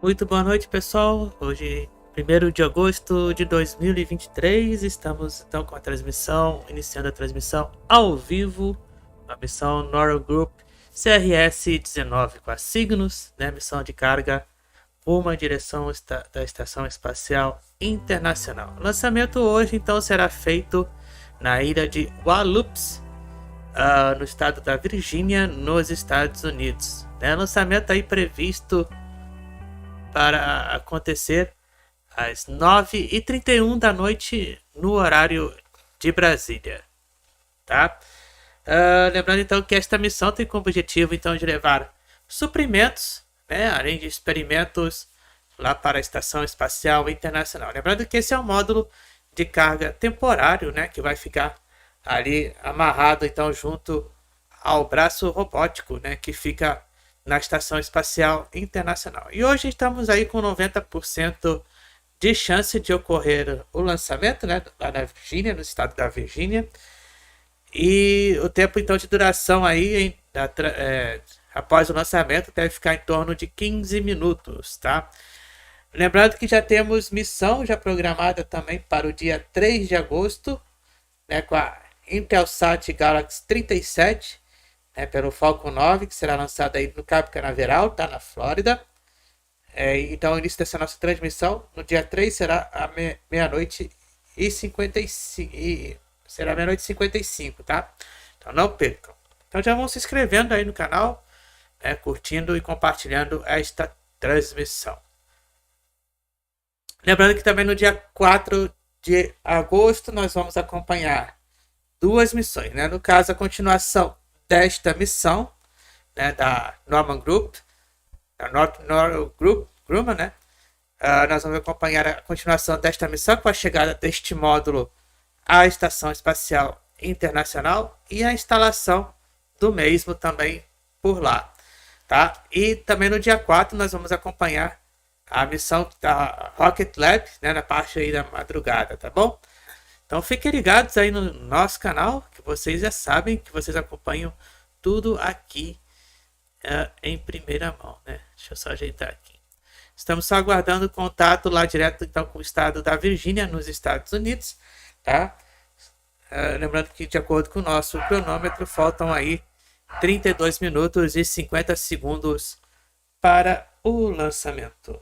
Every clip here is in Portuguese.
Muito boa noite, pessoal. Hoje, 1º de agosto de 2023, estamos então com a transmissão, iniciando a transmissão ao vivo, a missão Northrop Grumman CRS-19 com a Cygnus, né, missão de carga rumo à direção da Estação Espacial Internacional. O lançamento hoje, então, será feito na ilha de Wallops, no estado da Virgínia, nos Estados Unidos. Né? Lançamento aí previsto para acontecer às 9h31 da noite no horário de Brasília, tá? Lembrando então que esta missão tem como objetivo então de levar suprimentos, né, além de experimentos lá para a Estação Espacial Internacional. Lembrando que esse é um módulo de carga temporário, né, que vai ficar ali amarrado então junto ao braço robótico, né, que fica na Estação Espacial Internacional. E hoje estamos aí com 90% de chance de ocorrer o lançamento, né, lá na Virgínia, no estado da Virgínia. E o tempo então de duração aí após o lançamento deve ficar em torno de 15 minutos, tá? Lembrando que já temos missão já programada também para o dia 3 de agosto, né, com a Intelsat Galaxy 37, né, pelo Falcon 9, que será lançado aí no Cabo Canaveral, tá, na Flórida. Então o início dessa nossa transmissão no dia 3 será à meia-noite e 55. Será meia-noite e 55, tá? Então não percam. Então já vão se inscrevendo aí no canal, né, curtindo e compartilhando esta transmissão. Lembrando que também no dia 4 de agosto nós vamos acompanhar duas missões, né? No caso, a continuação desta missão, né, da Northrop Group, da Northrop Grumman, né? Nós vamos acompanhar a continuação desta missão com a chegada deste módulo à Estação Espacial Internacional e a instalação do mesmo também por lá, tá? E também no dia 4 nós vamos acompanhar a missão da Rocket Lab, né, na parte aí da madrugada, tá bom? Então fiquem ligados aí no nosso canal, que vocês já sabem que vocês acompanham tudo aqui em primeira mão, né? Deixa eu só ajeitar aqui. Estamos só aguardando contato lá direto então com o estado da Virgínia, nos Estados Unidos, tá? Lembrando que de acordo com o nosso cronômetro, faltam aí 32 minutos e 50 segundos para o lançamento.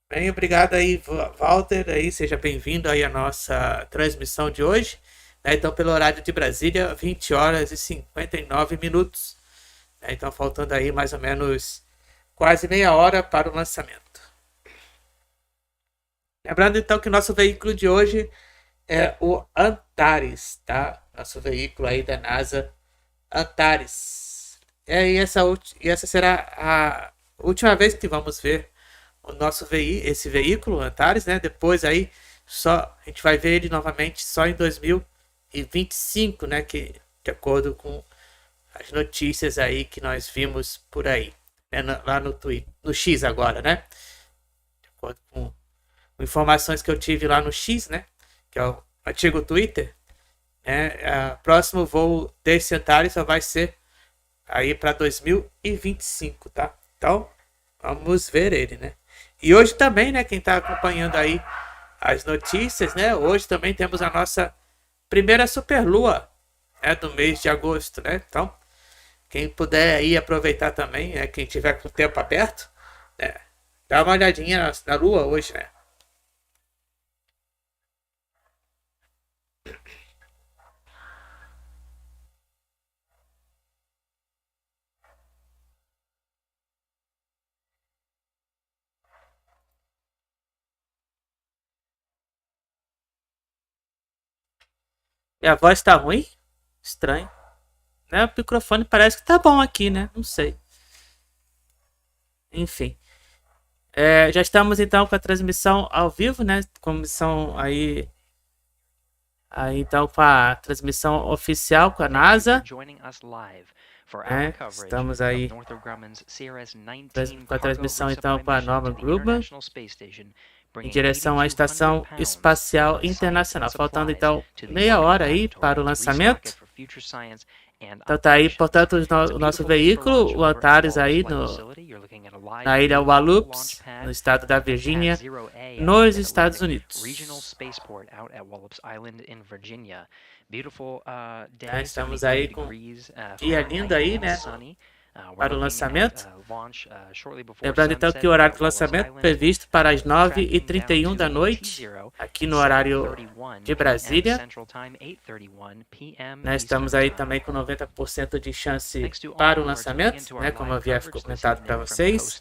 Bem, obrigado aí, Walter, aí, seja bem-vindo aí à nossa transmissão de hoje, né? Então, pelo horário de Brasília, 20 horas e 59 minutos, né? Então, faltando aí mais ou menos quase meia hora para o lançamento. Lembrando, então, que nosso veículo de hoje é o Antares, tá? Nosso veículo aí da NASA, Antares. E essa será a última vez que vamos ver o nosso esse veículo, Antares, né? Depois aí a gente vai ver ele novamente só em 2025, né? Que de acordo com as notícias aí que nós vimos por aí, né? Lá no Twitter, no X agora, né? De acordo com informações que eu tive lá no X, né? Que é o antigo Twitter, né? O próximo voo desse Antares só vai ser aí para 2025, tá? Então vamos ver ele, né? E hoje também, né, quem está acompanhando aí as notícias, né, hoje também temos a nossa primeira superlua, né, do mês de agosto, né? Então, quem puder aí aproveitar também, né, quem tiver com o tempo aberto, né, dá uma olhadinha na lua hoje, né? Minha voz tá ruim? Estranho. Né? O microfone parece que tá bom aqui, né? Não sei. Enfim. Já estamos então com a transmissão ao vivo, né? Comissão aí então com a transmissão oficial com a NASA. Estamos aí com a transmissão então com a Northrop Grumman em direção à Estação Espacial Internacional. Faltando então meia hora aí para o lançamento. Então tá aí, portanto, o nosso veículo, o Antares aí na ilha Wallops, no estado da Virgínia, nos Estados Unidos. Estamos aí com dia lindo aí, né? Para o lançamento. Lembrando então que o horário de lançamento é previsto para as 9h31 da noite, aqui no horário de Brasília. Estamos aí também com 90% de chance para o lançamento, né, como eu havia comentado para vocês.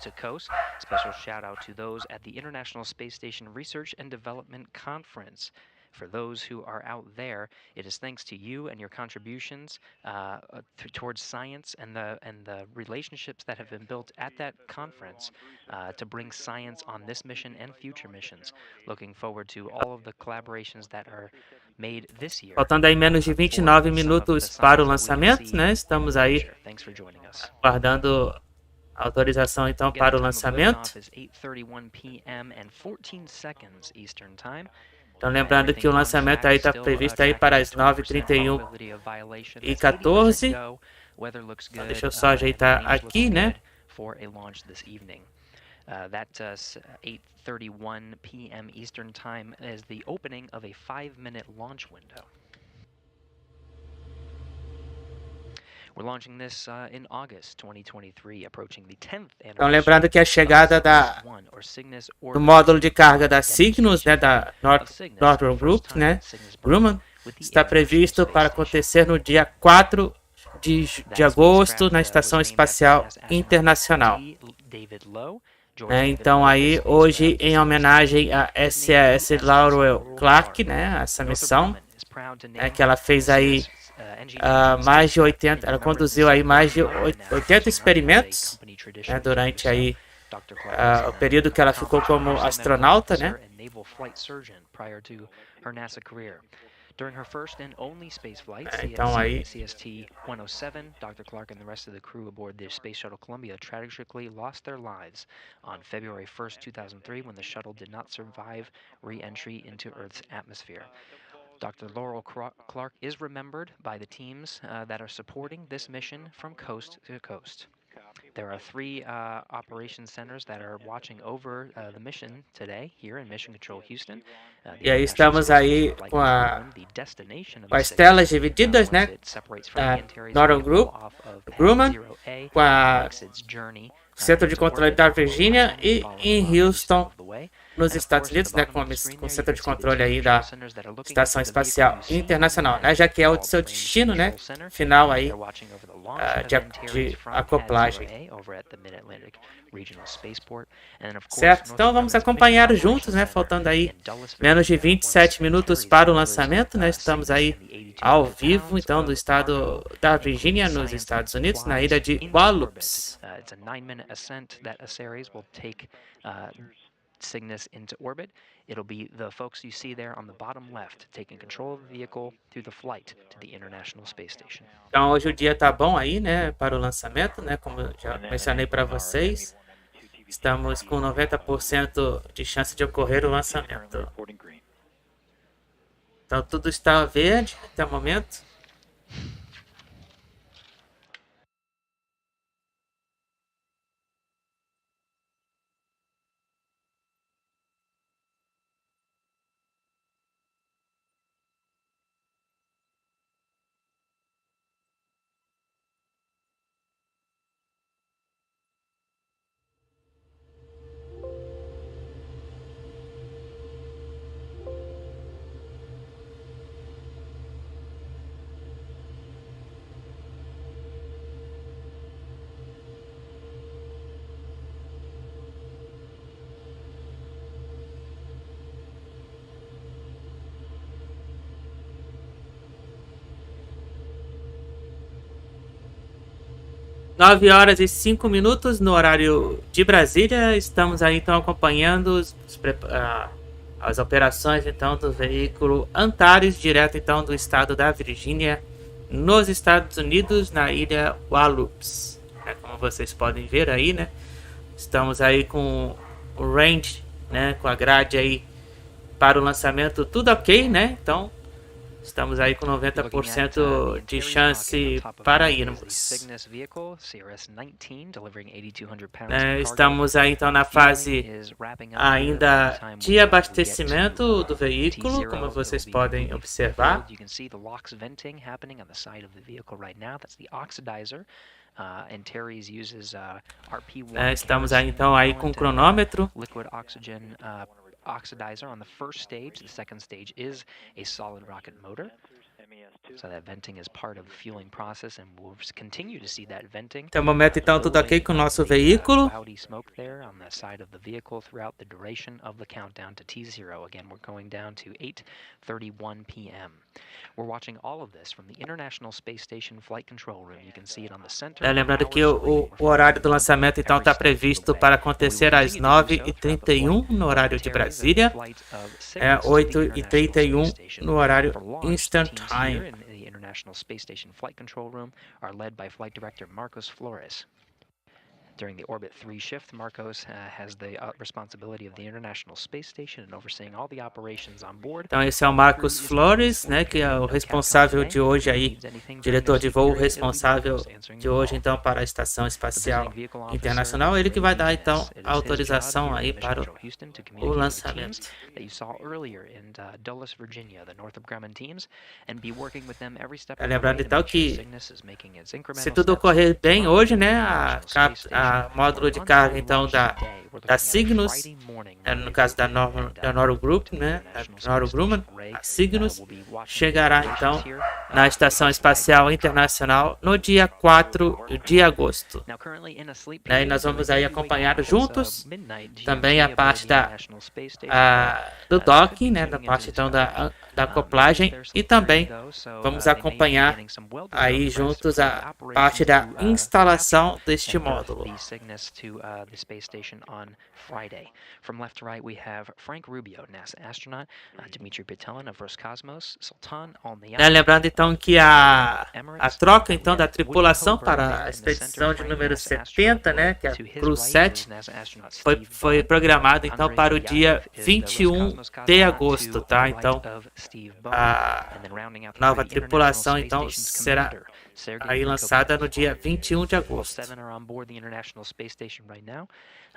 For those who are out there, it is thanks to you and your contributions towards science and the relationships that have been built at that conference to bring science on this mission and future missions. Looking forward to all of the collaborations that are made this year. Faltando aí menos de 29 minutos para o lançamento, né? Estamos aí aguardando autorização então para o lançamento. Então lembrando que o lançamento aí está previsto aí para as 9h31 e 14. Então, deixa eu só ajeitar aqui, né? That 8:31 p.m. Eastern Time is the opening of a 5-minute launch window. We're launching this in August 2023, approaching the 10th anniversary. Então lembrando que a chegada do módulo de carga da Cygnus, né, da Northrop Grumman, está previsto para acontecer no dia 4 de agosto na Estação Espacial Internacional. Então aí hoje em homenagem a SS Laurel Clark, né, essa missão, que ela fez aí mais de 80, ela conduziu aí mais de 80 experimentos, né, durante aí o período que ela ficou como astronauta, né? During her first and only space flight, CST-107, Dr. Clark and the rest of the crew aboard the Space Shuttle Columbia tragically lost their lives on February 1st, 2003, when the shuttle did not survive re-entry into Earth's atmosphere. Dr. Laurel Clark is remembered by the teams that are supporting this mission from coast to coast. There are 3 operation centers that are watching over the mission today here in Mission Control Houston. E aí estamos aí com as telas divididas, né? Northrop Grumman, com o Centro de Controle da Virgínia e em Houston, nos Estados Unidos, né, com o centro de controle aí da Estação Espacial Internacional, né, já que é o seu destino, né, final aí de acoplagem. Certo? Então vamos acompanhar juntos, né, faltando aí menos de 27 minutos para o lançamento, né, estamos aí ao vivo, então, do estado da Virgínia, nos Estados Unidos, na ilha de Wallops. Cygnus into orbit. It'll be the folks you see there on the bottom left taking control of the vehicle through the flight to the International Space Station. Então hoje o dia tá bom aí, né, para o lançamento, né, como eu já mencionei para vocês. Estamos com 90% de chance de ocorrer o lançamento. Então tudo está verde até o momento. Nove horas e 5 minutos no horário de Brasília. Estamos aí então acompanhando as operações então do veículo Antares, direto então do estado da Virgínia, nos Estados Unidos, na ilha Wallops. Como vocês podem ver aí, né? Estamos aí com o range, né? Com a grade aí para o lançamento, tudo ok, né? Então Estamos aí com Looking at 90% the de Antares chance rocket on top of para that is the irmos. Cygnus vehicle, CRS-19, delivering 8,200 pounds É, of cargo. estamos aí então na Fueling fase is wrapping up here ainda by the time de we get abastecimento do to veículo, como T0, vocês it will be podem completely observar. filled. You can see the LOX venting happening on the side of the vehicle right now. That's the oxidizer. Antares uses RP1 Estamos aí kerosene então aí com o propellant and cronômetro. liquid oxygen oxidizer on the first stage. The second stage is a solid rocket motor. So that venting is part of the fueling process, and we'll continue to see that venting. Até o momento então tudo ok com o nosso veículo. Cloudy smoke there on the side of the vehicle throughout the duration of the countdown to T0. Again, we're going down to 8:31 p.m. We're watching all of this from the International Space Station Flight Control Room. You can see it on the center. Lembrando que o horário do lançamento então está previsto para acontecer às 9h31 no horário de Brasília, 8h31 no horário Eastern Time. The International Space Station Flight Control Room are led by Flight Director Marcos Flores. During the Orbit 3 shift, Marcos has the responsibility of the International Space Station and overseeing all the operations on board. Então esse é o Marcos Flores, né, que é o responsável de hoje aí, diretor de voo responsável de hoje então para a Estação Espacial Internacional, ele que vai dar então a autorização aí para o lançamento. That you saw earlier in Dulles, Virginia, the Northrop Grumman teams, and be working with them every step of the way Lembrando to então make sure que Cygnus is making its incremental se tudo steps ocorrer bem hoje, né, a módulo de carga então da Cygnus, no caso da Northrop Group, né, da Northrop Grumman, a Cygnus, chegará então na Estação Espacial Internacional no dia 4 de agosto. E nós vamos aí acompanhar juntos também a parte do docking, né, da parte então da acoplagem, e também vamos acompanhar aí juntos a parte da instalação deste módulo. Friday. From left to right, we have Frank Rubio, NASA astronaut, Dmitry Petelin of Roscosmos, Sultan Al-Nayyan. Lembrando então que a troca então da tripulação para a expedição de número 70, né, que é a Crew 7, foi programada então para o dia 21 de agosto, tá? Então a nova tripulação então será aí lançada no dia 21 de agosto.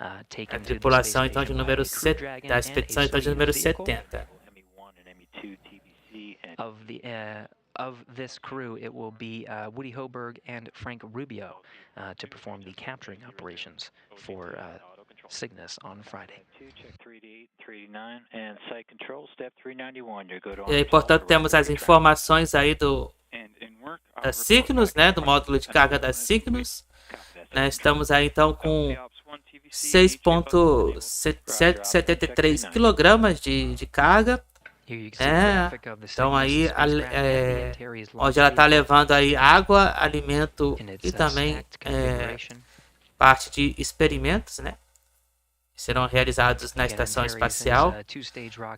A tripulação então de número da expedição então de número 70. Of this crew, it will be Woody Hoberg and Frank Rubio to perform the capturing operations for Cygnus on Friday. E aí, portanto, temos as informações aí da Cygnus, né, do módulo de carga da Cygnus. Estamos aí então com 6,73 kg de carga. Então aí onde ela está levando aí água, alimento e também parte de experimentos, né, que serão realizados na estação espacial.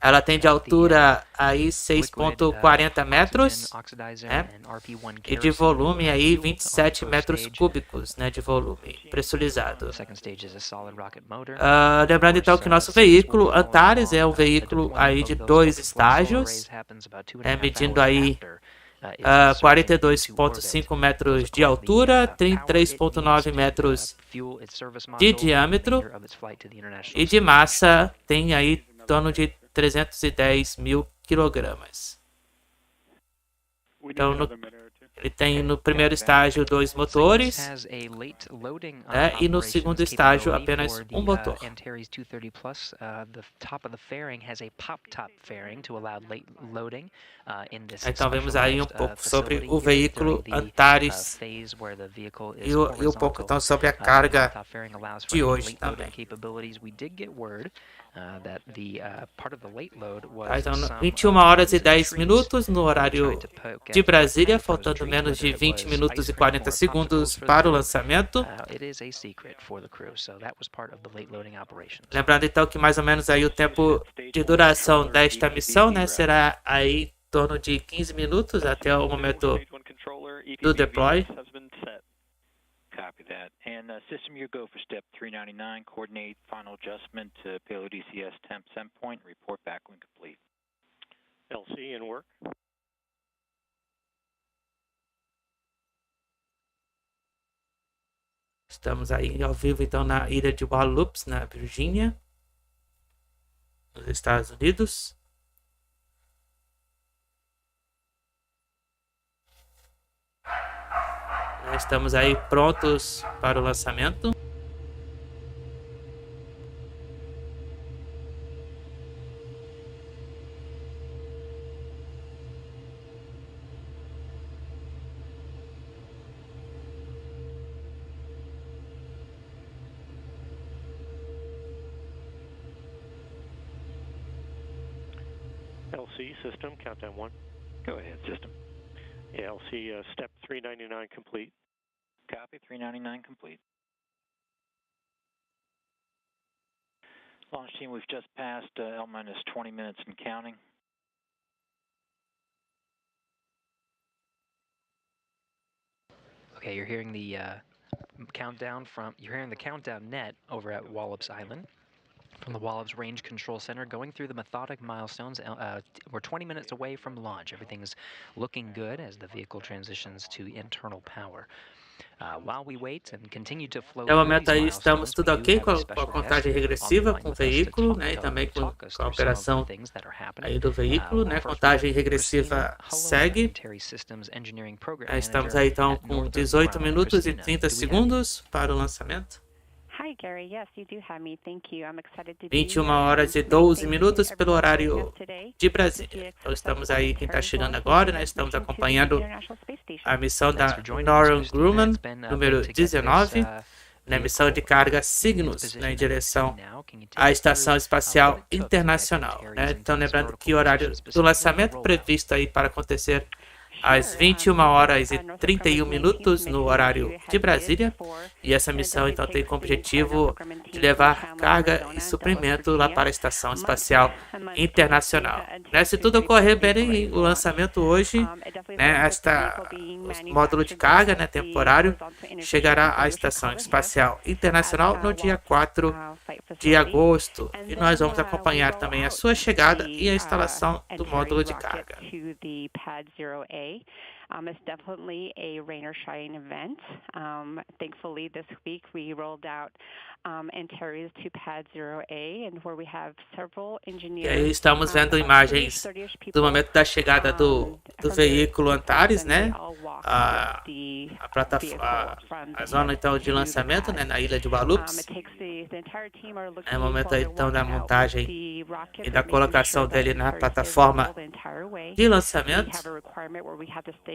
Ela tem de altura aí 6,40 metros, né, e de volume aí 27 metros cúbicos, né, de volume pressurizado. Lembrando então que nosso veículo Antares é um veículo aí de 2 estágios, medindo aí 42,5 metros de altura, 33,9 metros de diâmetro, e de massa tem aí em torno de 310 mil quilogramas. Então ele tem no primeiro estágio 2 motores, e no segundo estágio apenas um motor. Então vemos aí um pouco sobre o veículo Antares e um pouco então sobre a carga de hoje também. Então, 21 horas e 10 minutos no horário de Brasília, faltando menos de 20 minutos e 40 segundos para o lançamento. Lembrando então que mais ou menos aí o tempo de duração desta missão, né, será aí em torno de 15 minutos até o momento do deploy. Copy that. And system, your go for step 399. Coordinate final adjustment to payload ECS temp send point. Report back when complete. LC in work. Estamos aí ao vivo então na ilha de Wallops, na Virgínia, nos Estados Unidos. Estamos aí prontos para o lançamento. LC system, countdown 1. Go ahead, system. Yeah, LC step 399 complete. Copy, 399 complete. Launch team, we've just passed L-minus 20 minutes and counting. Okay, you're hearing the countdown net over at Wallops Island. From the Wallops Range Control Center, going through the methodic milestones. We're 20 minutes away from launch. Everything's looking good as the vehicle transitions to internal power. While we wait and continue to flow Até o momento aí estamos tudo ok com a contagem regressiva com o veículo, né, e também com a operação aí do veículo, né, contagem regressiva segue. Estamos aí então com 18 minutos e 30 segundos para o lançamento. 21 horas e 12 minutos pelo horário de Brasília. Então estamos aí, quem está chegando agora, né? Estamos acompanhando a missão da Northrop Grumman, número 19, na missão de carga Cygnus, né, em direção à Estação Espacial Internacional. Né? Então lembrando que o horário do lançamento previsto aí para acontecer às 21 horas e 31 minutos no horário de Brasília. E essa missão então tem como objetivo de levar carga e suprimento lá para a Estação Espacial Internacional. Né, se tudo ocorrer bem, o lançamento hoje, né, o módulo de carga, né, temporário, chegará à Estação Espacial Internacional no dia 4 de agosto. E nós vamos acompanhar também a sua chegada e a instalação do módulo de carga. It's definitely a rain or shine event. Thankfully, this week we rolled out Antares to Pad 0A, and where we have several engineers. E aí estamos vendo imagens do momento da chegada do veículo Antares, né? A zona então de lançamento, né, na ilha de Wallops. É o momento então da montagem e da colocação dele na plataforma de lançamento.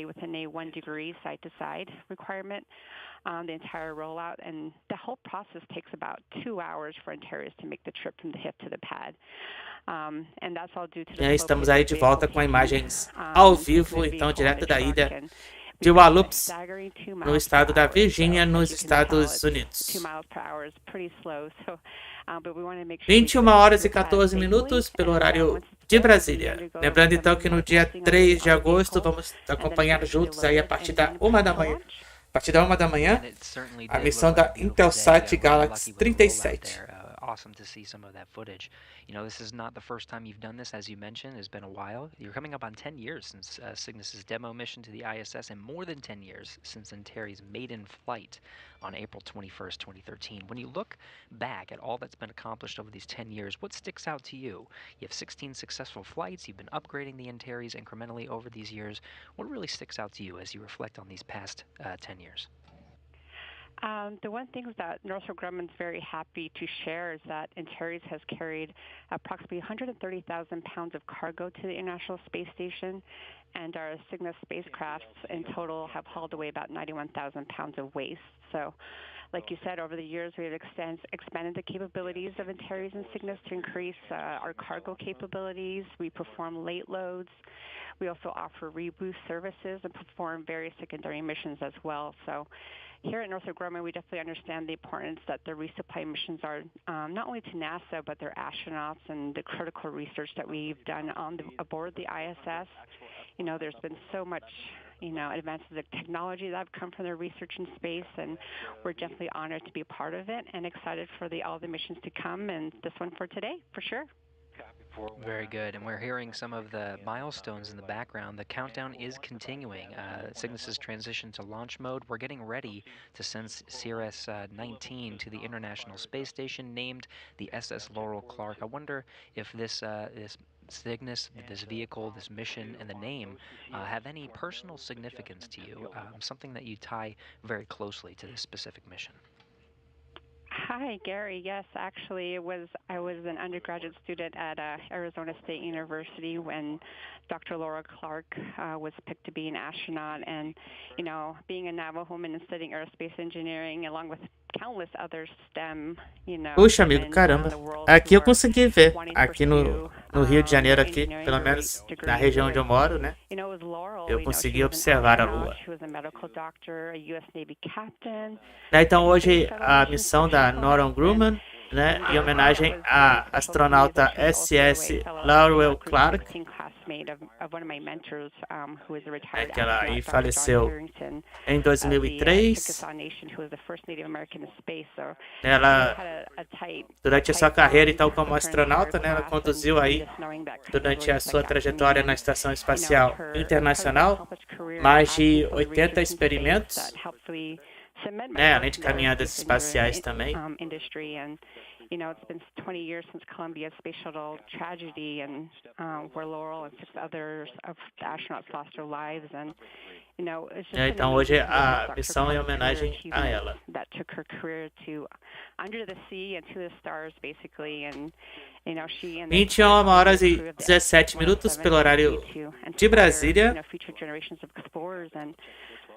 Within a 1 degree side-to-side requirement, the entire rollout, and the whole process takes about 2 hours for Antares to make the trip from the hip to the pad. And that's all due to the estamos aí de volta com imagens ao vivo, então direto da ilha de Wallops, no estado da Virgínia, nos Estados Unidos. 21 horas e 14 minutos pelo horário de Brasília. Lembrando então que no dia 3 de agosto vamos acompanhar juntos aí a partir da 1 da manhã. A partir da 1 da manhã, a missão da Intelsat Galaxy 37. Awesome to see some of that footage. You know, this is not the first time you've done this, as you mentioned. It's been a while. You're coming up on 10 years since Cygnus's demo mission to the ISS, and more than 10 years since Antares' maiden flight on April 21st, 2013. When you look back at all that's been accomplished over these 10 years, what sticks out to you? You have 16 successful flights. You've been upgrading the Antares incrementally over these years. What really sticks out to you as you reflect on these past 10 years? The one thing that Northrop Grumman is very happy to share is that Antares has carried approximately 130,000 pounds of cargo to the International Space Station, and our Cygnus spacecrafts in total have hauled away about 91,000 pounds of waste. So, like you said, over the years we have expanded the capabilities of Antares and Cygnus to increase our cargo capabilities. We perform late loads. We also offer reboost services and perform various secondary missions as well. So here at Northrop Grumman, we definitely understand the importance that the resupply missions are not only to NASA, but their astronauts and the critical research that we've done aboard the ISS. You know, there's been so much, advances of technology that have come from their research in space, and we're definitely honored to be a part of it and excited for all the missions to come, and this one for today, for sure. Very good, and we're hearing some of the milestones in the background. The countdown is continuing. Cygnus's transition to launch mode. We're getting ready to send CRS-19 to the International Space Station, named the SS Laurel Clark. I wonder if this Cygnus, this vehicle, this mission, and the name have any personal significance to you, something that you tie very closely to this specific mission. Hi, Gary. Yes, actually, I was an undergraduate student at Arizona State University when Dr. Laura Clark was picked to be an astronaut, and being a Navajo woman and studying aerospace engineering, along with countless other STEM, Puxa, amigo, caramba. Aqui eu consegui ver. Aqui no Rio de Janeiro, aqui, pelo menos na região onde eu moro, né? Eu consegui observar a Lua. Então hoje a missão da Northrop Grumman, né, em homenagem à astronauta SS Laurel Clark, que ela aí faleceu em 2003. Ela, durante a sua carreira, então, como astronauta, né, ela conduziu aí, durante a sua trajetória na Estação Espacial Internacional, mais de 80 experimentos, né, além de caminhadas espaciais também. It's been 20 years since Columbia's space shuttle tragedy, and where Laurel and 6 others of the astronauts lost their lives, and então hoje a missão é em homenagem a ela. That took her career to under the sea and to the stars, basically, and she and 21 horas e 17 minutos pelo horário de Brasília.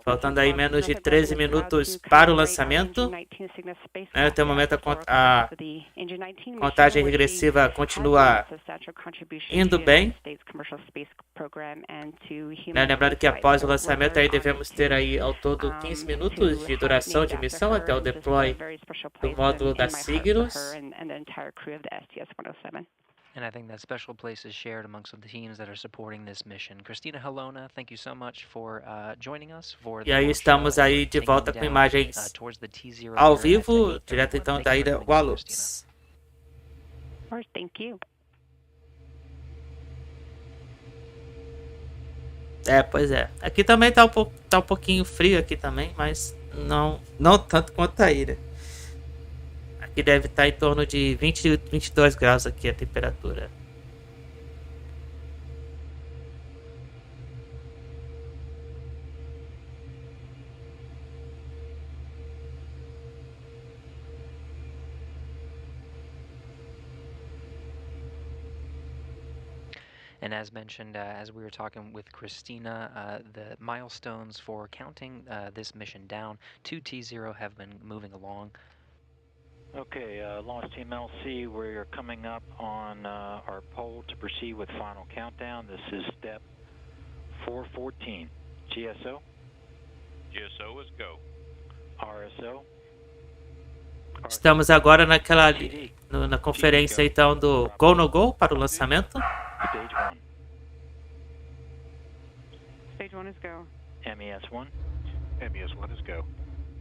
Faltando aí menos de 13 minutos para o lançamento. Até o momento a contagem regressiva continua indo bem. Lembrando que após o lançamento aí devemos ter aí ao todo 15 minutos de duração de missão até o deploy do módulo da Cygnus. And I think that special place is shared amongst the teams that are supporting this mission. Cristina Helona, thank you so much for joining us for the E aí estamos aí de volta com imagens ao vivo, direto então da ilha Wallops. Thank you. Pois é. Aqui também tá um pouquinho frio aqui também, mas não tanto quanto a ilha. Que deve estar em torno de 20 22 graus aqui a temperatura. And as mentioned, as we were talking with Christina, the milestones for counting this mission down to T0 have been moving along. Okay, Launch Team LC, we're coming up on our poll to proceed with final countdown. This is step 414. GSO? GSO is go. RSO? Estamos agora na conferência então do Go No Go para o lançamento. Stage 1. Stage 1 is go. MES1? MES1 is go.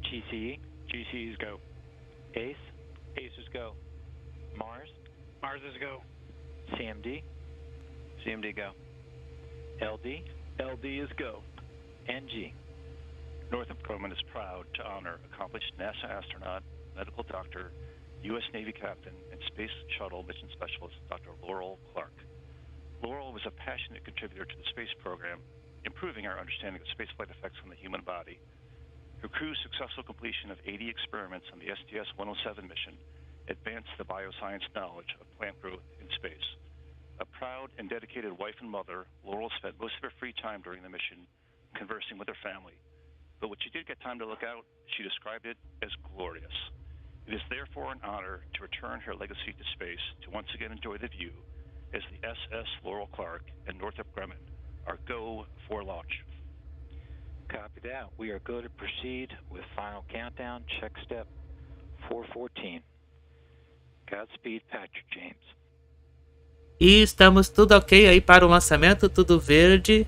GCE? GCE is go. ACE? ACE is go. Mars? Mars is go. CMD? CMD go. LD? LD is go. NG? Northrop Grumman is proud to honor accomplished NASA astronaut, medical doctor, U.S. Navy captain, and Space Shuttle mission specialist Dr. Laurel Clark. Laurel was a passionate contributor to the space program, improving our understanding of spaceflight effects on the human body. Her crew's successful completion of 80 experiments on the STS-107 mission advanced the bioscience knowledge of plant growth in space. A proud and dedicated wife and mother, Laurel spent most of her free time during the mission conversing with her family. But when she did get time to look out, she described it as glorious. It is therefore an honor to return her legacy to space to once again enjoy the view as the SS Laurel Clark and Northrop Grumman are go for launch. Copy that. We are good to proceed with final countdown. Check step 414. Godspeed, Patrick James. E estamos tudo ok aí para o lançamento, tudo verde,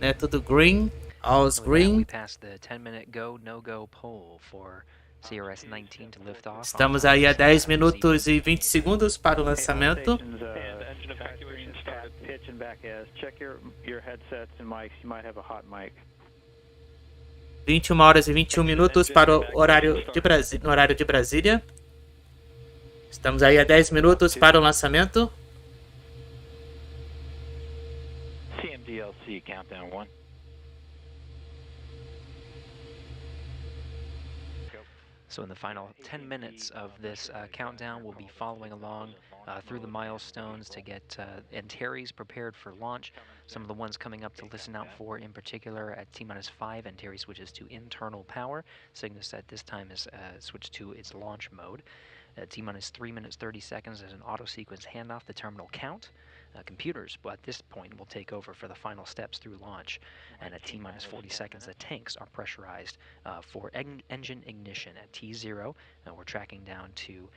né? Tudo green, all's green. We passed the 10-minute go, no-go poll for CRS 19 to lift off. Estamos aí a 10 minutos e 20 segundos para o lançamento. Engine evacuation started. Pitch and back as. Check your headsets and mics. You might have a hot mic. 21 horas e 21 minutos para o horário de Brasília, no horário de Brasília. Estamos aí a 10 minutos para o lançamento. CMDLC, countdown 1. So in the final 10 minutes of this countdown, we'll be following along through the milestones to get Antares prepared for launch. Some of the ones coming up to listen out for in particular at T-minus 5, Antares switches to internal power. Cygnus at this time is switched to its launch mode. T-minus 3 minutes 30 seconds as an auto-sequence handoff, the terminal count. Computers, but at this point, will take over for the final steps through launch. And at T-minus 40 seconds, the tanks are pressurized for engine ignition. At T0, we're tracking down to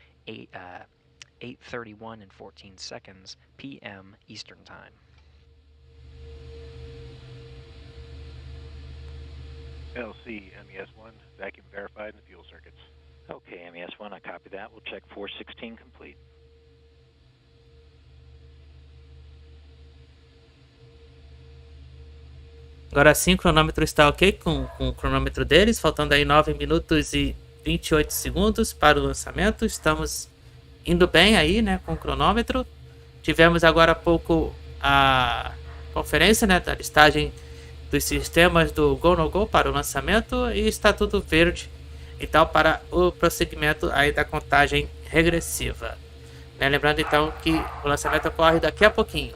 8:31 and 14 seconds p.m. Eastern Time. LC, MES1, vacuum verified in the fuel circuits. Okay, MES1, I copy that. We'll check 416 complete. Agora sim, o cronômetro está ok com o cronômetro deles, faltando aí 9 minutos e 28 segundos para o lançamento. Estamos indo bem aí, né, com o cronômetro. Tivemos agora há pouco a conferência, né, da listagem dos sistemas do Go No Go para o lançamento e está tudo verde. Então, para o prosseguimento aí da contagem regressiva. Né, lembrando então que o lançamento ocorre daqui a pouquinho.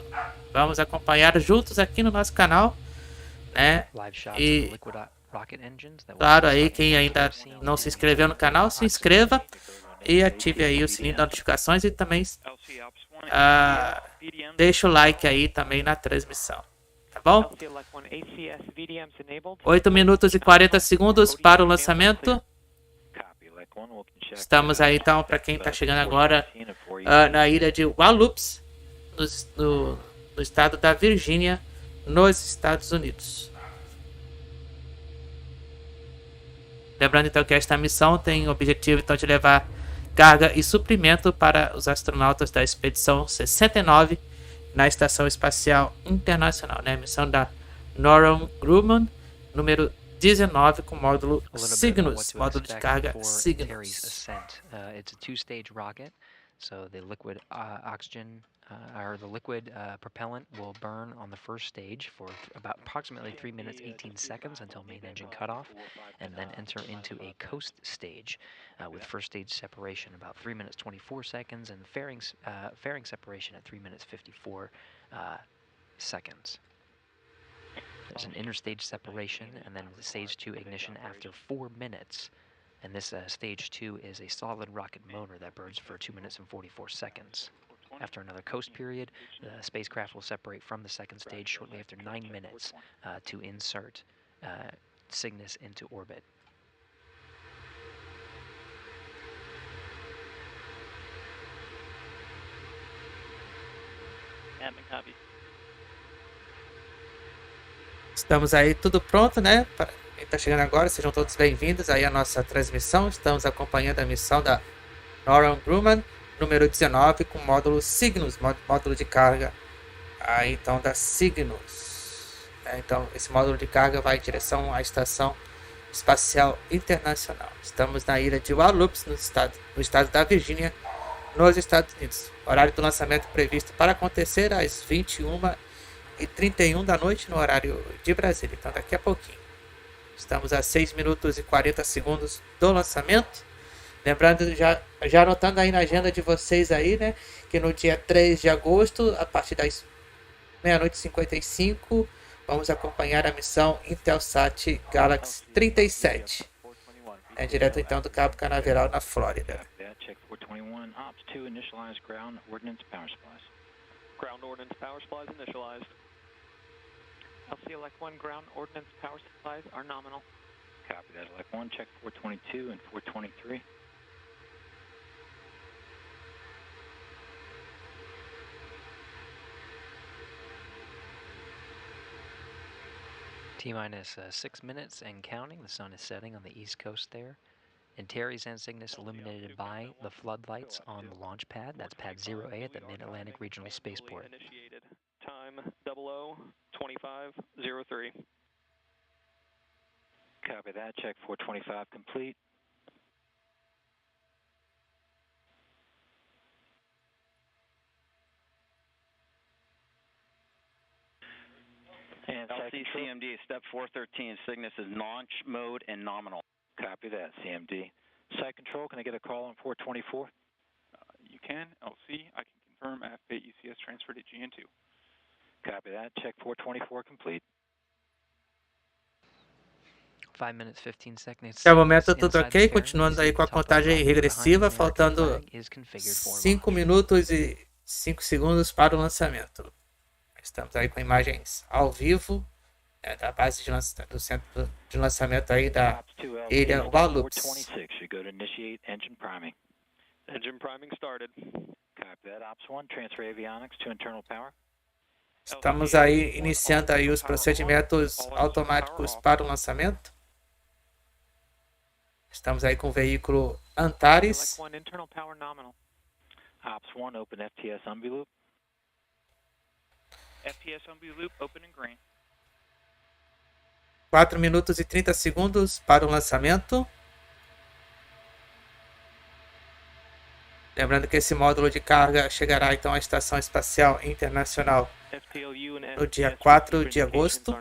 Vamos acompanhar juntos aqui no nosso canal. Né? E claro, aí quem ainda não se inscreveu no canal, se inscreva e ative aí o sininho de notificações e também deixa o like aí também na transmissão, tá bom? 8 minutos e 40 segundos para o lançamento. Estamos aí então, para quem está chegando agora, na ilha de Wallops, no estado da Virgínia, nos Estados Unidos. Lembrando então que esta missão tem o objetivo então de levar carga e suprimento para os astronautas da expedição 69 na Estação Espacial Internacional, né? Missão da Northrop Grumman, número 19, com módulo Cygnus, módulo de carga Cygnus. It's a two-stage rocket, so the liquid oxygen or the liquid propellant will burn on the first stage for about approximately 3 minutes 18 seconds until main engine cutoff, and then enter into a coast stage with first stage separation about 3 minutes 24 seconds and fairing separation at 3 minutes 54 seconds. There's an interstage separation and then stage 2 ignition after 4 minutes. And this stage 2 is a solid rocket motor that burns for 2 minutes and 44 seconds. After another coast period, the spacecraft will separate from the second stage shortly after 9 minutes to insert Cygnus into orbit. Estamos aí tudo pronto, né? Para quem está chegando agora, sejam todos bem-vindos aí à nossa transmissão. Estamos acompanhando a missão da Northrop Grumman, número 19, com módulo Cygnus, módulo de carga aí então da Cygnus. Então esse módulo de carga vai em direção à Estação Espacial Internacional. Estamos na ilha de Wallops, no estado da Virgínia, nos Estados Unidos. Horário do lançamento previsto para acontecer às 21h31 da noite no horário de Brasília. Então daqui a pouquinho. Estamos a 6 minutos e 40 segundos do lançamento. Lembrando, já anotando aí na agenda de vocês aí, né? Que no dia 3 de agosto, a partir das 00h55, vamos acompanhar a missão Intelsat Galaxy 37. Direto então do Cabo Canaveral, na Flórida. Ground ordnance power supplies initialized. LC Elect 1, ground ordnance power supplies are nominal. Copy that, Elect 1, check 422 and 423. T-minus 6 minutes and counting. The sun is setting on the east coast there. Antares and Cygnus illuminated by the floodlights on the launch pad. That's pad 0A at the Mid-Atlantic Regional Spaceport. Initiated. Time 00:25:03. Copy that. Check 425 complete. And CMD, step 413, Cygnus is launch mode and nominal. Copy that, CMD. Site control, can I get a call on 424? You can, LC. I can confirm FA ECS transfer to GN2. Copy that. Check 424 complete. 5 minutes, 15 seconds. Até o momento tudo ok, continuando aí com a contagem regressiva, faltando 5 minutos e 5 segundos para o lançamento. Estamos aí com imagens ao vivo, da base do centro de lançamento aí da Ilha Wallops. Engine priming started. Copy that. Ops 1, transfer avionics to internal power. Estamos aí iniciando aí os procedimentos automáticos para o lançamento. Estamos aí com o veículo Antares. Internal power nominal. Ops 1, open FTS envelope. FPS envelope open and green. 4 minutos e 30 segundos para o lançamento. Lembrando que esse módulo de carga chegará então à Estação Espacial Internacional no dia 4 de agosto.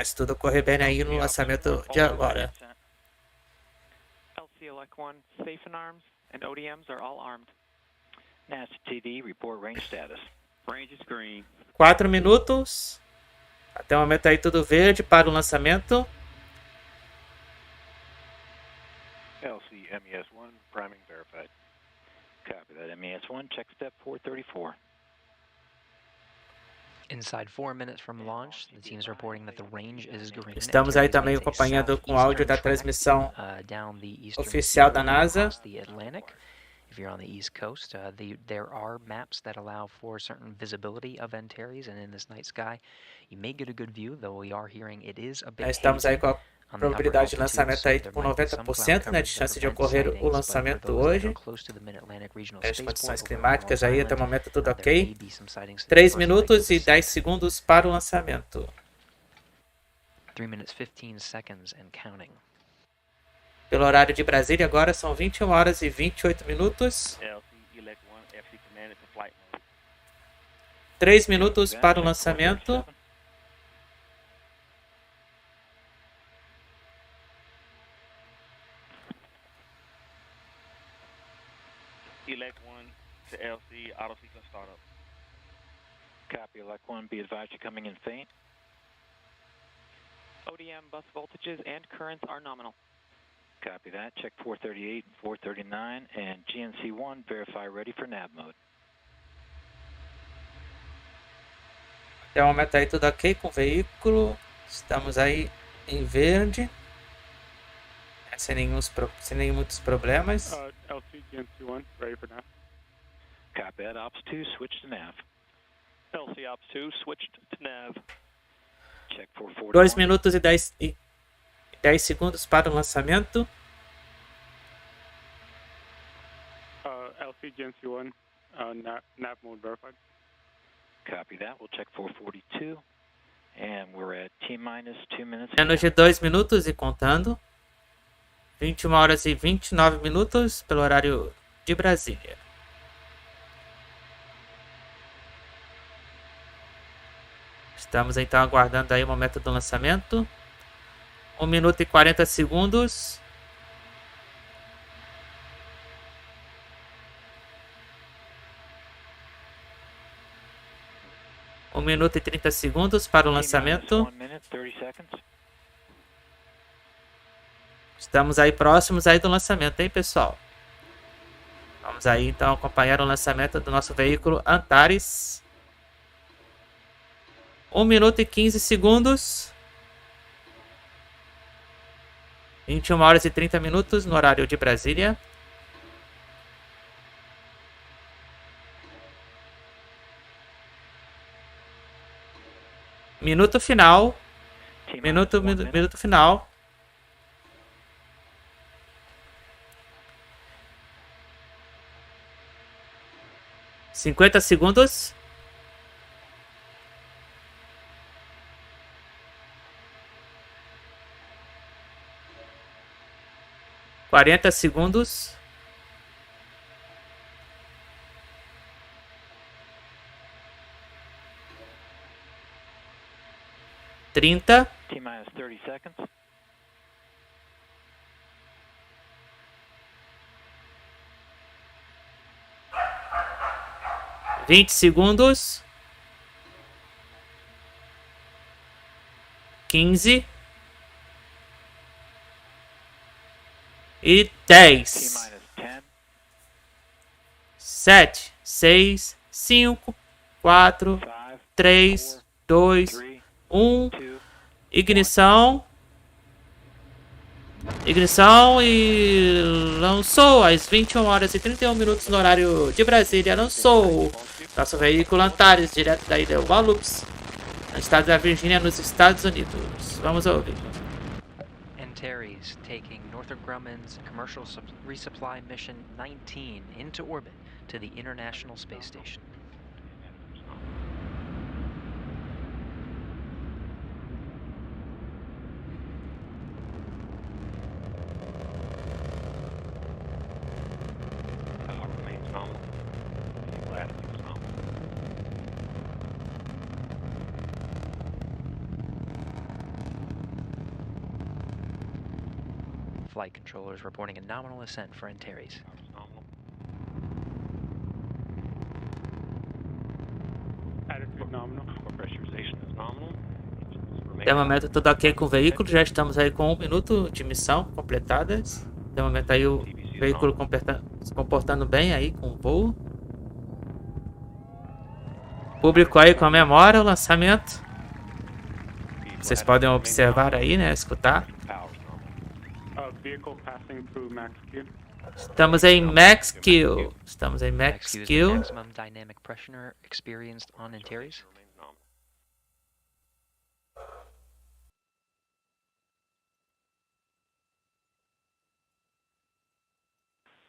Se tudo correr bem aí no lançamento de agora. LC Elect 1, safe and arms and ODMs are all armed. NASA TD, report range status. Range is green. 4 minutos. Até o momento aí tudo verde para o lançamento. LC MES1, priming verified. Copy that. MES1, check step 434. Inside 4 minutes from launch, the team's reporting that the range is green. Estamos aí também acompanhando com o áudio da transmissão oficial da NASA. If you're on the East Coast, there are maps that allow for certain visibility of Antares, and in this night sky, you may get a good view, though we are hearing it is a bit Estamos aí com a probabilidade de lançamento aí com 90%, né, de chance de ocorrer o lançamento hoje. As condições climáticas aí, até o momento tudo ok. 3 minutos e 10 segundos para o lançamento. 3 minutes 15 seconds and counting. Pelo horário de Brasília, agora são 21 horas e 28 minutos. 3 minutos para o lançamento. Elect 1 to LC, auto sequence startup. Copy, Elect 1, be advised you're coming in faint. ODM bus voltages and currents are nominal. Copy that. Check 438 and 439, and GNC1, verify ready for nav mode. Até o momento aí tudo ok com o veículo. Estamos aí em verde. Sem muitos problemas. LC GNC1, ready for nav. Copy that. Ops 2, switch to nav. LC Ops 2, switched to nav. Check 441. 2 minutos e 10 segundos para o lançamento. LC GNC1, nav mode verified. Copy that. We'll check 442. And we're at T-minus 2 minutes. Menos de 2 minutos e contando. 21 horas e 29 minutos pelo horário de Brasília. Estamos então aguardando aí o momento do lançamento. 1 minuto e 40 segundos. Um minuto e 30 segundos para o lançamento. Estamos aí próximos aí do lançamento, hein, pessoal? Vamos aí então acompanhar o lançamento do nosso veículo Antares. 1 minuto e 15 segundos. 21 horas e 30 minutos no horário de Brasília. Minuto final. Minuto final. Cinquenta segundos. 40 segundos. 30. T-minus 30 seconds. 20 segundos. 15. E 10. T-minus 10. 7, 6, 5, 4, 5, 3, 2, 3, 1. 2. Ignição. Ignição e lançou às 21 horas e 31 minutos no horário de Brasília. Lançou nosso veículo Antares, direto da ilha Wallops, no estado da Virgínia, nos Estados Unidos. Vamos ouvir. Antares taking Northrop Grumman's commercial resupply mission 19 into orbit to the International Space Station. Flight controllers reporting a nominal ascent for Antares. Attitude nominal. Pressurization is nominal. Até o momento tudo ok com o veículo. Já estamos aí com 1 minuto de missão completadas. Até o momento aí o veículo se comportando bem aí com o voo. O público aí comemora o lançamento. Vocês podem observar aí, né? Escutar. Vehicle passing through max Q. Estamos em max Q. Estamos em max Q is the Q. maximum dynamic pressure experienced on Antares.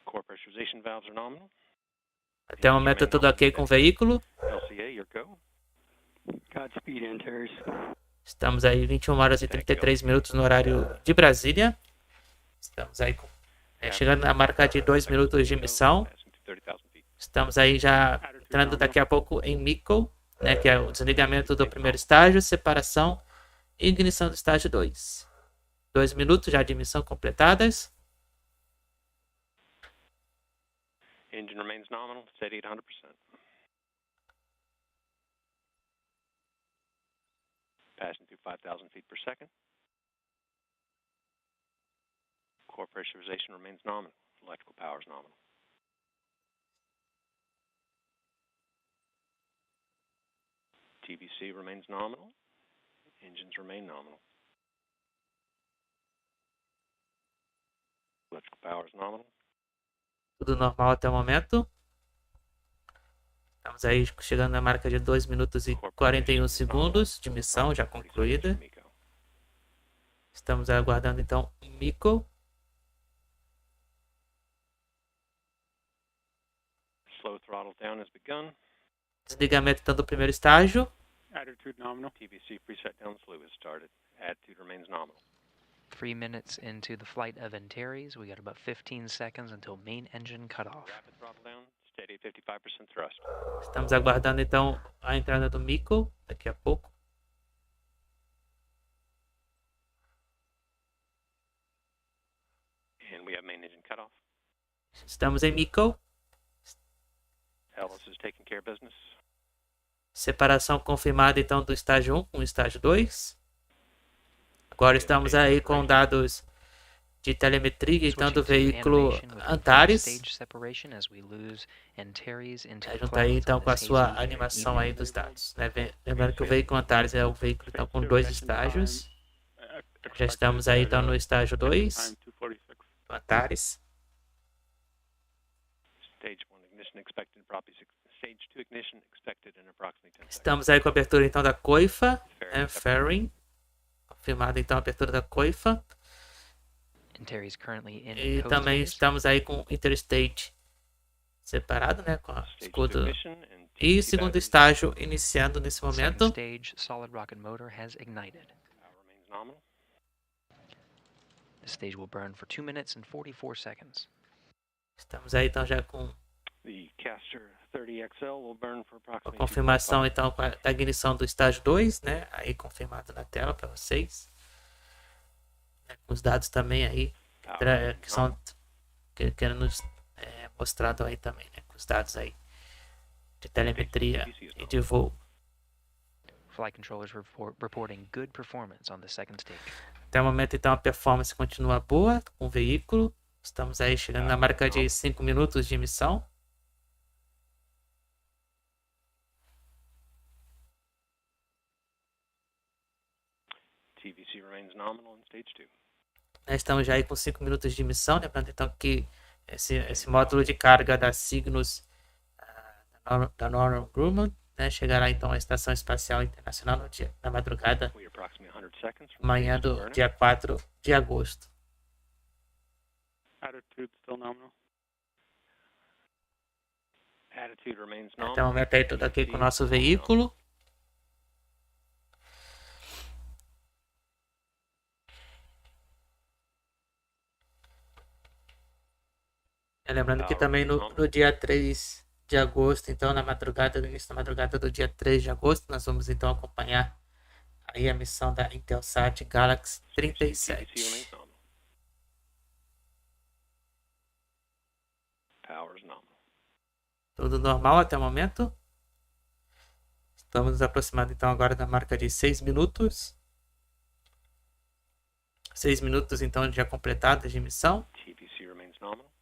Core pressurization valves are nominal. Até o momento tudo ok com o veículo. LCA, your go. Godspeed, Antares. Estamos aí 21 horas e 33 minutos no horário de Brasília. Estamos aí chegando na marca de 2 minutos de missão. Estamos aí já entrando daqui a pouco em MISSão, né, que é o desligamento do primeiro estágio, separação e ignição do estágio 2. 2 minutos já de missão completadas. Engine remains nominal, steady at 100%. Passing through 5,000 feet per second. Core pressurization remains nominal. Electrical power is nominal. TBC remains nominal. Engines remain nominal. Electrical power is nominal. Tudo normal até o momento. Estamos aí chegando na marca de 2 minutos e 41 segundos de missão já concluída. Estamos aguardando então o MISSão. Slow throttle down has begun. Desligamento então do primeiro estágio. Attitude nominal. TBC preset down slow has started. Attitude remains nominal. 3 minutes into the flight of Antares, we got about 15 seconds until main engine cutoff. Rapid throttle down, steady at 55% thrust. Estamos aguardando então a entrada do MISSão daqui a pouco. And we have main engine cutoff. Estamos em MISSão. Alice is taking care of business. Separação confirmada então do estágio 1 com o estágio 2. Agora estamos aí com dados de telemetria então do veículo Antares. Junto aí então com a sua animação aí dos dados, né? Lembrando que o veículo Antares é o veículo então com 2 estágios. Já estamos aí então no estágio 2 do Antares. Estamos aí com a abertura então da coifa, fairing, confirmada então a abertura da coifa. Antares currently in E coast também phase. estamos aí com Interstate separado, né, com a escudo. E segundo estágio iniciando nesse Second momento. stage solid rocket motor has ignited. The stage will burn for 2 minutes and 44 seconds. Estamos aí então já com The Caster 30XL will burn for a approximately confirmação então da ignição do estágio 2, né? Aí confirmado na tela para vocês. Os dados também aí que são nos mostrado aí também, né? Com os dados aí de telemetria e de voo. Flight controllers reporting good performance on the second stage. Até o momento então a performance continua boa com o veículo. Estamos aí chegando na marca de 5 minutos de missão. TVC remains nominal in stage 2. Estamos já aí com 5 minutos de missão, lembrando então que esse módulo de carga da Cygnus da Northrop Grumman, né, chegará então à Estação Espacial Internacional na madrugada, manhã do dia 4 de agosto. Attitude still nominal. Attitude remains Até o nominal. momento aí tudo aqui com o nosso veículo. Lembrando que também no dia 3 de agosto, então no início da madrugada do dia 3 de agosto, nós vamos então acompanhar aí a missão da Intelsat Galaxy 37. Tudo normal até o momento. Estamos nos aproximando então agora da marca de 6 minutos. 6 minutos então já completados de missão. TVC remains nominal.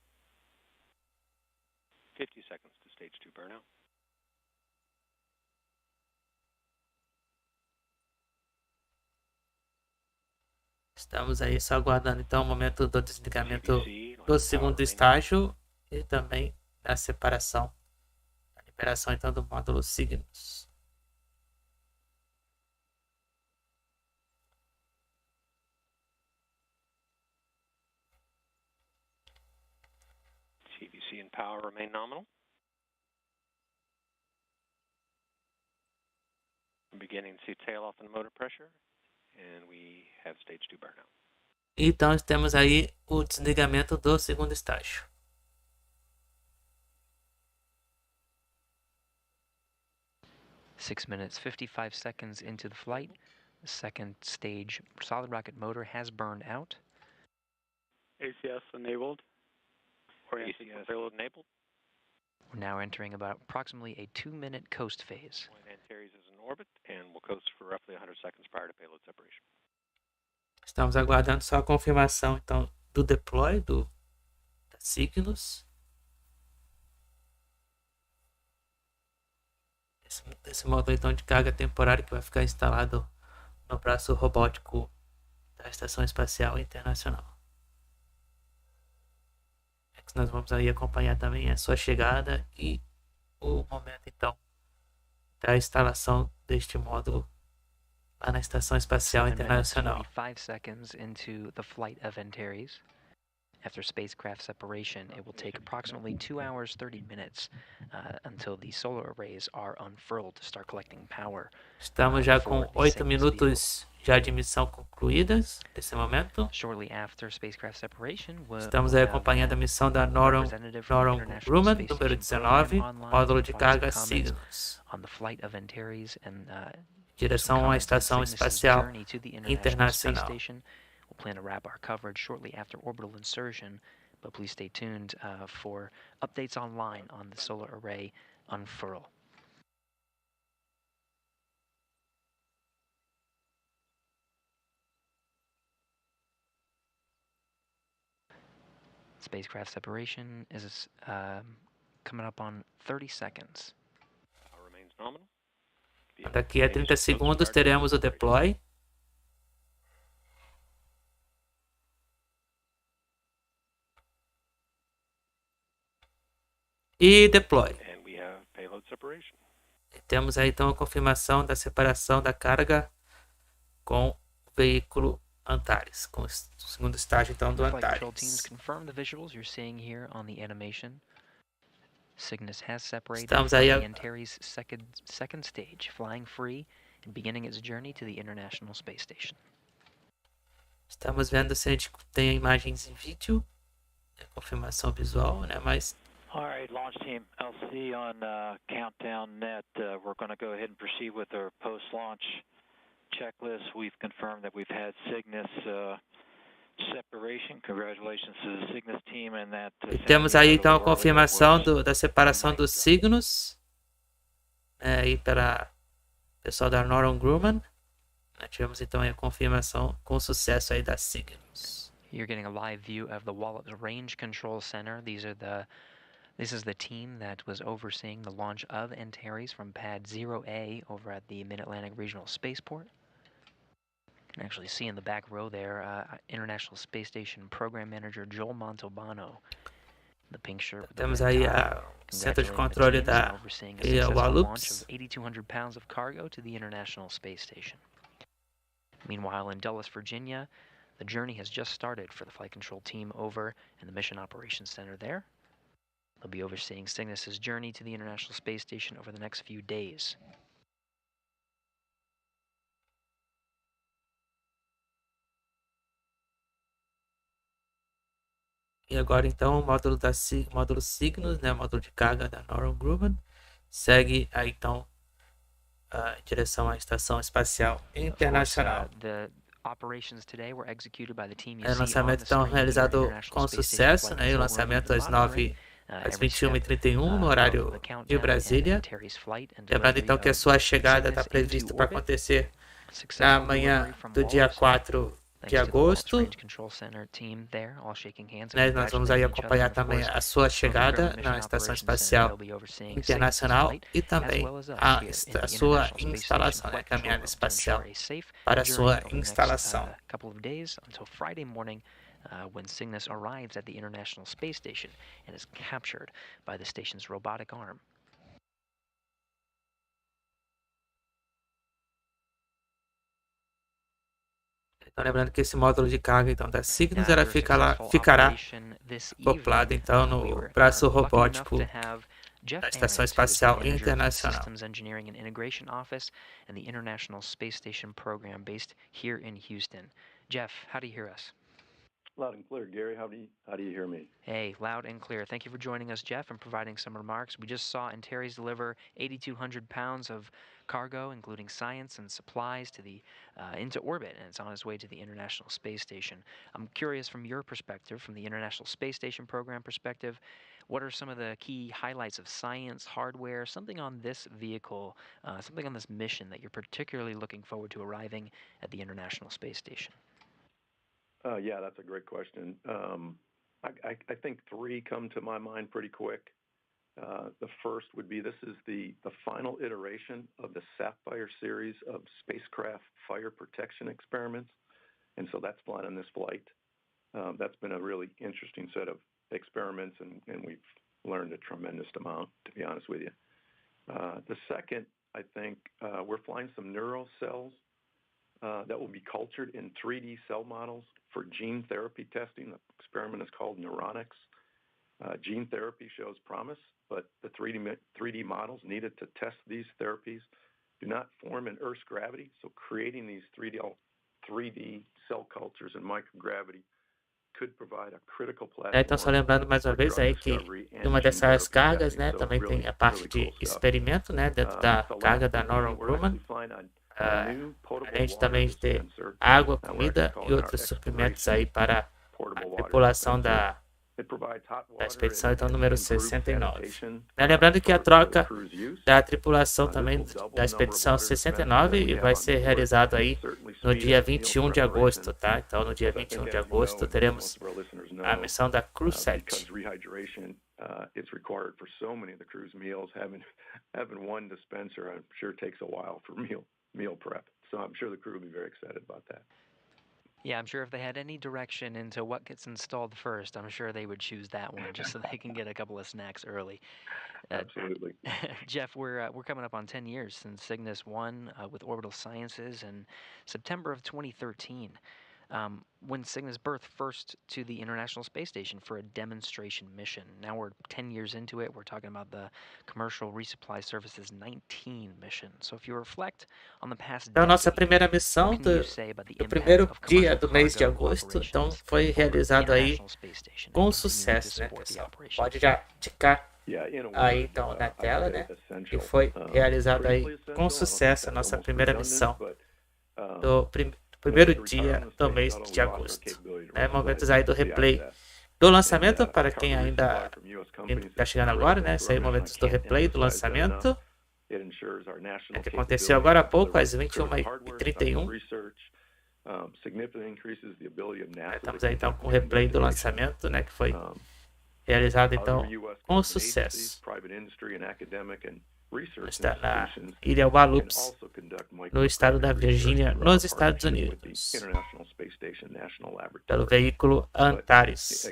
50 seconds to stage 2 burnout. Estamos aí só aguardando então o momento do desligamento do segundo estágio e também da separação, a liberação então do módulo Cygnus. TVC and power remain nominal. We're beginning to see tail off in motor pressure, and we have stage 2 burnout. Então temos aí o desligamento do segundo estágio. Six minutes, 55 seconds into the flight. The second stage solid rocket motor has burned out. ACS enabled. ACS enabled. We're now entering about approximately a 2-minute coast phase. Antares is in orbit and will coast for roughly 100 seconds prior to payload separation. Estamos aguardando só a confirmação então do deploy da Cygnus. Esse módulo então de carga temporária que vai ficar instalado no braço robótico da Estação Espacial Internacional. Nós vamos aí acompanhar também a sua chegada e o momento então da instalação deste módulo lá na Estação Espacial Internacional. 5 seconds into the flight of Antares. After spacecraft separation, it will take approximately 2 hours 30 minutes until the solar arrays are unfurled to start collecting power. Estamos já com 8 minutos já de missão concluídas nesse momento. Shortly after spacecraft separation, estamos aí acompanhando a missão da Northrop Grumman, número 19, módulo de carga Cygnus, on the flight of Antares and direção à Estação Espacial Internacional. We'll plan to wrap our coverage shortly after orbital insertion, but please stay tuned for updates online on the solar array unfurl. Spacecraft separation is coming up on 30 seconds. Daqui a 30 segundos teremos o deploy. E deploy. E temos aí então a confirmação da separação da carga com o veículo Antares, com o segundo estágio então do The flight control teams Antares. confirm the visuals you're seeing here on the animation. Cygnus has separated Estamos from aí the Antares second stage, flying free and beginning its journey to the International Space Station. Estamos vendo se a gente tem imagens em vídeo, confirmação visual, né? Mas All right, launch team, LC on Countdown Net. We're going to go ahead and proceed with our post-launch checklist. We've confirmed that we've had Cygnus separation. Congratulations to the Cygnus team and that. Temos aí então a confirmação da separação dos Cygnus, aí pela pessoal da Northrop Grumman. Tivemos então a confirmação com sucesso aí da Cygnus. You're getting a live view of the Wallops Range Control Center. This is the team that was overseeing the launch of Antares from Pad 0A over at the Mid-Atlantic Regional Spaceport. You can actually see in the back row there, International Space Station Program Manager Joel Montalbano. The pink shirt with the Temos red aí tie, o centro de congratulating the controle teams da and overseeing a successful launch Wallops. of 8,200 pounds of cargo to the International Space Station. Meanwhile, in Dulles, Virginia, the journey has just started for the flight control team over in the Mission Operations Center there. They'll be overseeing Cygnus's journey to the International Space Station over the next few days. E agora então o módulo Cygnus, né, módulo de carga da Northrop Grumman, segue aí então em direção à Estação Espacial Internacional. O lançamento então realizado com sucesso, né, e o lançamento às 21h31 no horário de Brasília. Lembrando então que a sua chegada está prevista para acontecer na manhã do dia 4 de agosto, né, nós vamos aí acompanhar também a sua chegada na Estação Espacial Internacional e também a sua instalação, né, caminhada espacial para a sua instalação. When Cygnus arrives at the International Space Station and is captured by the station's robotic arm. Então, lembrando que esse módulo de carga então, da Cygnus ficará acoplado então, no braço robótico da Estação Espacial Internacional. Systems Engineering and Integration Office and the International Space Station Program based here in Houston. Jeff, how do you hear us? Loud and clear. Gary, how do you hear me? Hey, loud and clear. Thank you for joining us, Jeff, and providing some remarks. We just saw Antares deliver 8,200 pounds of cargo, including science and supplies, to into orbit, and it's on its way to the International Space Station. I'm curious, from your perspective, from the International Space Station program perspective, what are some of the key highlights of science, hardware, something on this vehicle, something on this mission that you're particularly looking forward to arriving at the International Space Station? Yeah, that's a great question. I think three come to my mind pretty quick. The first would be this is the final iteration of the Sapphire series of spacecraft fire protection experiments. And so that's flying on this flight. That's been a really interesting set of experiments, and we've learned a tremendous amount, to be honest with you. The second, I think, we're flying some neural cells that will be cultured in 3D cell models for gene therapy testing. The experiment is called Neuronics. Gene therapy shows promise, but the 3D models needed to test these therapies do not form in Earth's gravity. So creating these 3D cell cultures in microgravity could provide a critical platform. Então, só lembrando mais uma vez aí que uma dessas cargas, né, também tem a parte de experimento, né, dentro da carga da Northrop Grumman. Além de também ter água, comida e outros suprimentos aí para a tripulação da expedição, então, número 69. Lembrando que a troca da tripulação também da expedição 69 vai ser realizado aí no dia 21 de agosto, tá? Então, no dia 21 de agosto teremos a missão da Crew 7. It's required for so many of the crew's meals. Having one dispenser, I'm sure, takes a while for meal prep. So I'm sure the crew will be very excited about that. Yeah, I'm sure if they had any direction into what gets installed first, I'm sure they would choose that one just so they can get a couple of snacks early. Absolutely. Jeff, we're coming up on 10 years since Cygnus won with Orbital Sciences in September of 2013. When Cygnus birthed first to the International Space Station for a demonstration mission. Now we're 10 years into it. We're talking about the Commercial Resupply Services 19 mission. So if you reflect on the past Então, nossa decade, primeira missão what can you do, say about the do impact primeiro of dia commercial do mês de cargo agosto, então, operations foi over the realizado aí International Space Station and com continuing to sucesso, né, support the pessoal? operations? Pode já ticar Yeah, in a word, aí, então, na I'd tela, say né? E essential. foi realizado aí Critically essential. com I don't think sucesso a that's nossa almost primeira redundant, missão but, do primeiro dia do mês de agosto. Né? Momentos aí do replay do lançamento, para quem ainda está chegando agora, né? Esse aí, momentos do replay do lançamento, que aconteceu agora há pouco, às 21h31. Estamos aí, então, com o replay do lançamento, né? Que foi realizado, então, com sucesso. Está na Ilha Wallops, no estado da Virgínia, nos Estados Unidos, pelo veículo Antares.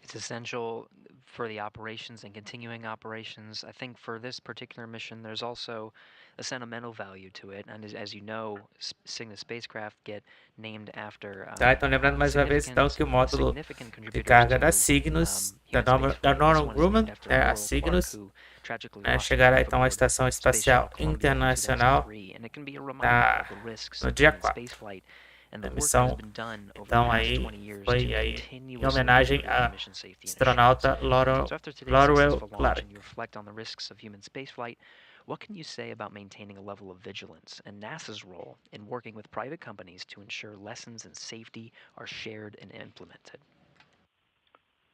It's essential for the operations and continuing operations. I think for this particular mission, there's also a sentimental value to it. And as you know, Cygnus spacecraft get named after Tá, então lembrando mais uma vez então que o módulo de carga da Cygnus, da Northrop Grumman, a Cygnus, chegará então à Estação Espacial Internacional no dia 4. A missão, então, aí foi aí em homenagem à astronauta Laurel Clark. What can you say about maintaining a level of vigilance and NASA's role in working with private companies to ensure lessons in safety are shared and implemented?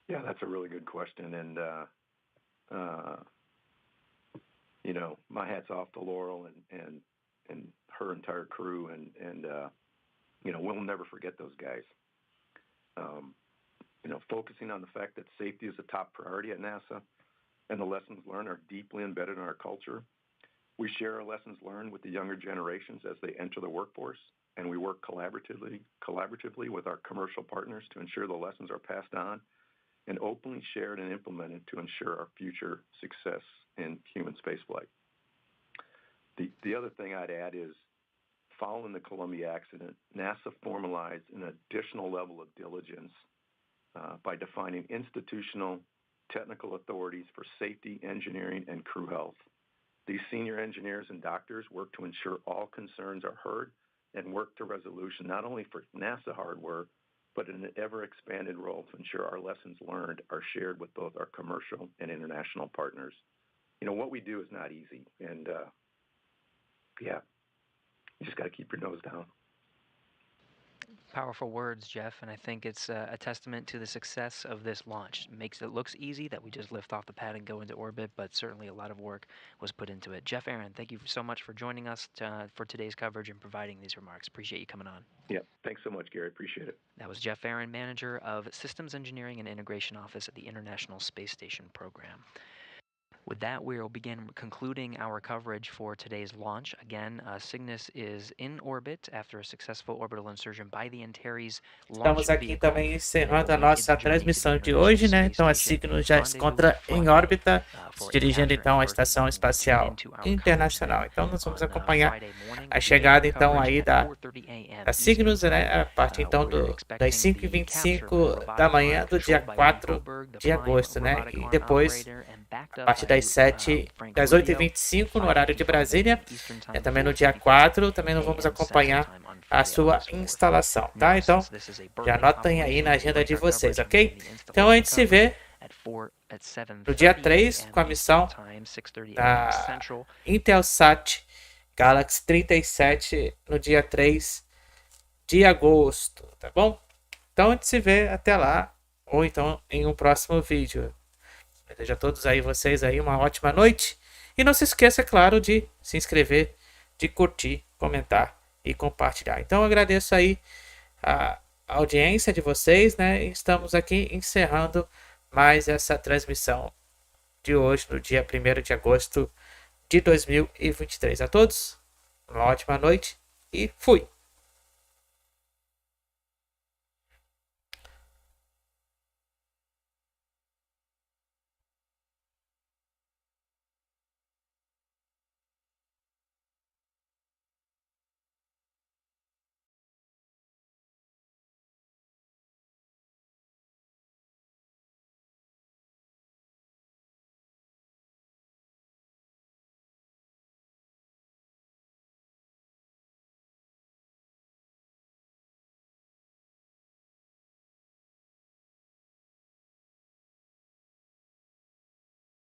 Yeah, that's a really good question, and you know, my hat's off to Laurel and her entire crew, and you know, we'll never forget those guys. You know, focusing on the fact that safety is a top priority at NASA, and the lessons learned are deeply embedded in our culture. We share our lessons learned with the younger generations as they enter the workforce, and we work collaboratively with our commercial partners to ensure the lessons are passed on and openly shared and implemented to ensure our future success in human spaceflight. The other thing I'd add is, following the Columbia accident, NASA formalized an additional level of diligence by defining institutional technical authorities for safety, engineering, and crew health. These senior engineers and doctors work to ensure all concerns are heard and work to resolution, not only for NASA hardware, but in an ever-expanded role to ensure our lessons learned are shared with both our commercial and international partners. You know, what we do is not easy, and yeah, you just got to keep your nose down. Powerful words, Jeff, and I think it's a testament to the success of this launch. It makes it looks easy that we just lift off the pad and go into orbit, but certainly a lot of work was put into it. Jeff Aaron, thank you so much for joining us for today's coverage and providing these remarks. Appreciate you coming on. Yeah, thanks so much, Gary. Appreciate it. That was Jeff Aaron, Manager of Systems Engineering and Integration Office at the International Space Station Program. With that, we will begin concluding our coverage for today's launch. Again, Cygnus is in orbit after a successful orbital insertion by the Antares launch Estamos aqui vehicle. também encerrando a nossa transmissão de hoje, né? Então a Cygnus já se encontra em órbita, se dirigindo então à Estação Espacial Internacional. Então nós vamos acompanhar a chegada então aí da Cygnus, né? A partir então das 5h25 da manhã do dia 4 de agosto, né? E depois a partir das 8h25 no horário de Brasília, também no dia 4, também nós vamos acompanhar a sua instalação, tá? Então, já anotem aí na agenda de vocês, ok? Então, a gente se vê no dia 3 com a missão da Intelsat Galaxy 37 no dia 3 de agosto, tá bom? Então, a gente se vê até lá, ou então em um próximo vídeo. Desejo a todos aí, vocês aí, uma ótima noite. E não se esqueça, claro, de se inscrever, de curtir, comentar e compartilhar. Então, eu agradeço aí a audiência de vocês, né? E estamos aqui encerrando mais essa transmissão de hoje, no dia 1º de agosto de 2023. A todos, Uma ótima noite e fui!